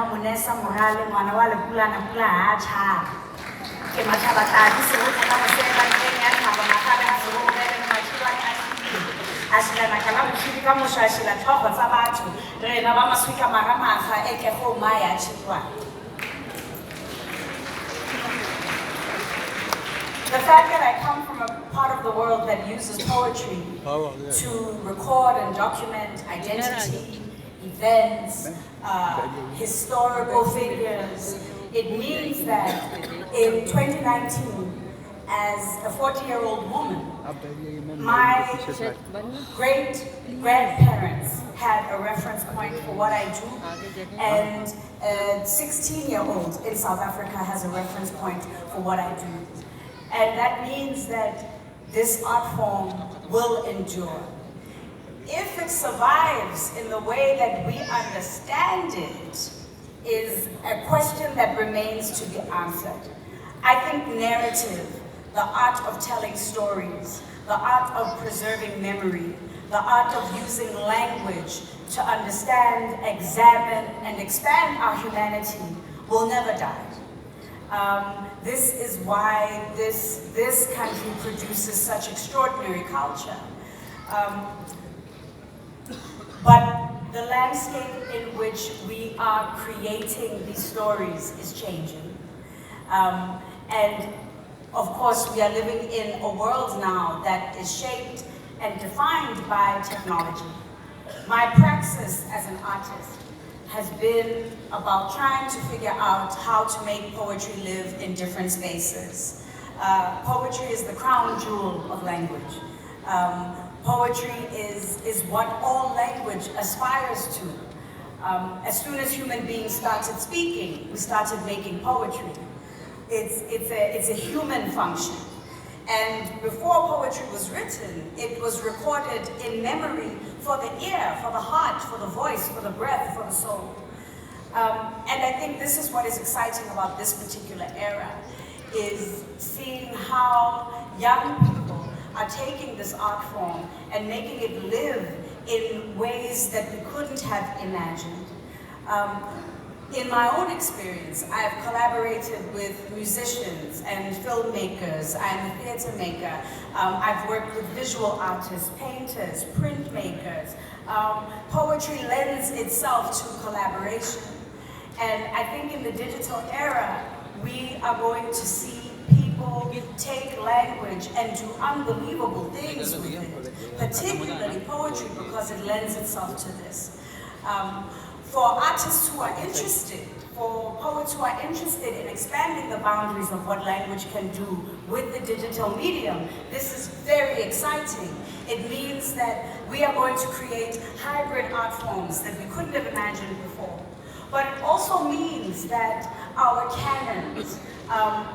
Munesa Morale, Manawala Pulana Pula, Cha. Kematabata, this is what I'm saying, and Habanaka, and Machua. Ashila Kalamu, Shikamusha, Toko Sabatu, Renabama Swika Maramasa, Eke Maya Chipwa. The fact that I come from a part of the world that uses poetry to record and document identity, events, historical figures, it means that in 2019, as a 40-year-old woman, my great-grandparents had a reference point for what I do, and a 16-year-old in South Africa has a reference point for what I do. And that means that this art form will endure. If it survives in the way that we understand it, is a question that remains to be answered. I think narrative, the art of telling stories, the art of preserving memory, the art of using language to understand, examine, and expand our humanity will never die. This is why this country produces such extraordinary culture. But the landscape in which we are creating these stories is changing. And of course, we are living in a world now that is shaped and defined by technology. My praxis as an artist has been about trying to figure out how to make poetry live in different spaces. Poetry is the crown jewel of language. Poetry is what all language aspires to. As soon as human beings started speaking, we started making poetry. It's a human function. And before poetry was written, it was recorded in memory for the ear, for the heart, for the voice, for the breath, for the soul. And I think this is what is exciting about this particular era, is seeing how young people are taking this art form and making it live in ways that we couldn't have imagined. In my own experience, I've collaborated with musicians and filmmakers. I'm a theater maker. I've worked with visual artists, painters, printmakers. Poetry lends itself to collaboration. And I think in the digital era, we are going to see people take language and do unbelievable things with it, particularly poetry, because it lends itself to this. For artists who are interested, for poets who are interested in expanding the boundaries of what language can do with the digital medium, this is very exciting. It means that we are going to create hybrid art forms that we couldn't have imagined before. But it also means that our canons,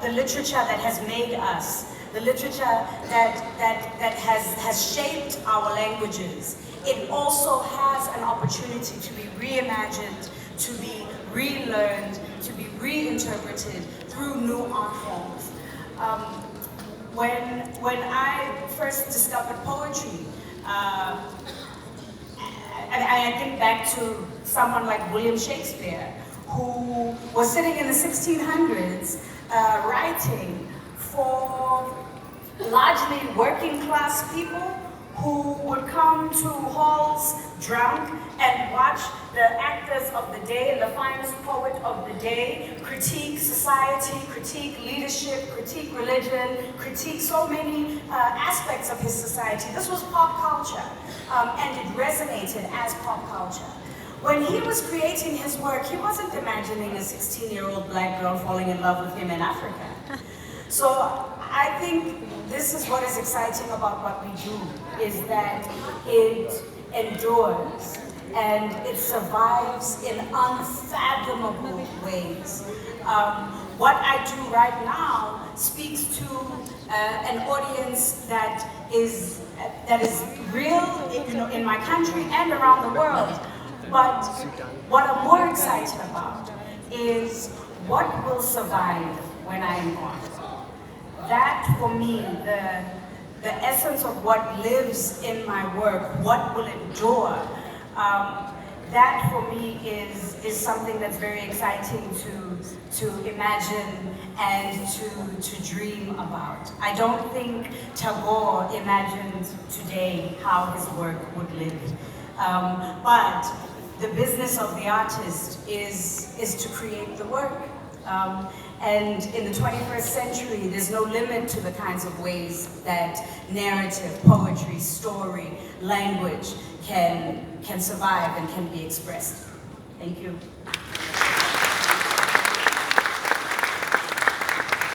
the literature that has made us, the literature that has shaped our languages, it also has an opportunity to be reimagined, to be relearned, to be reinterpreted through new art forms. When I first discovered poetry, I think back to someone like William Shakespeare, who was sitting in the 1600s writing for largely working class people who would come to halls drunk and watch the actors of the day and the finest poet of the day critique society, critique leadership, critique religion, critique so many aspects of his society. This was pop culture, and it resonated as pop culture. When he was creating his work, he wasn't imagining a 16-year-old black girl falling in love with him in Africa. So I think this is what is exciting about what we do, is that it endures and it survives in unfathomable ways. What I do right now speaks to an audience that is real, in my country and around the world. But what I'm more excited about is what will survive when I am gone. That, for me, the essence of what lives in my work, what will endure, that for me is something that's very exciting to imagine and to dream about. I don't think Tagore imagined today how his work would live. But the business of the artist is to create the work. And in the 21st century, there's no limit to the kinds of ways that narrative, poetry, story, language can survive and can be expressed. Thank you.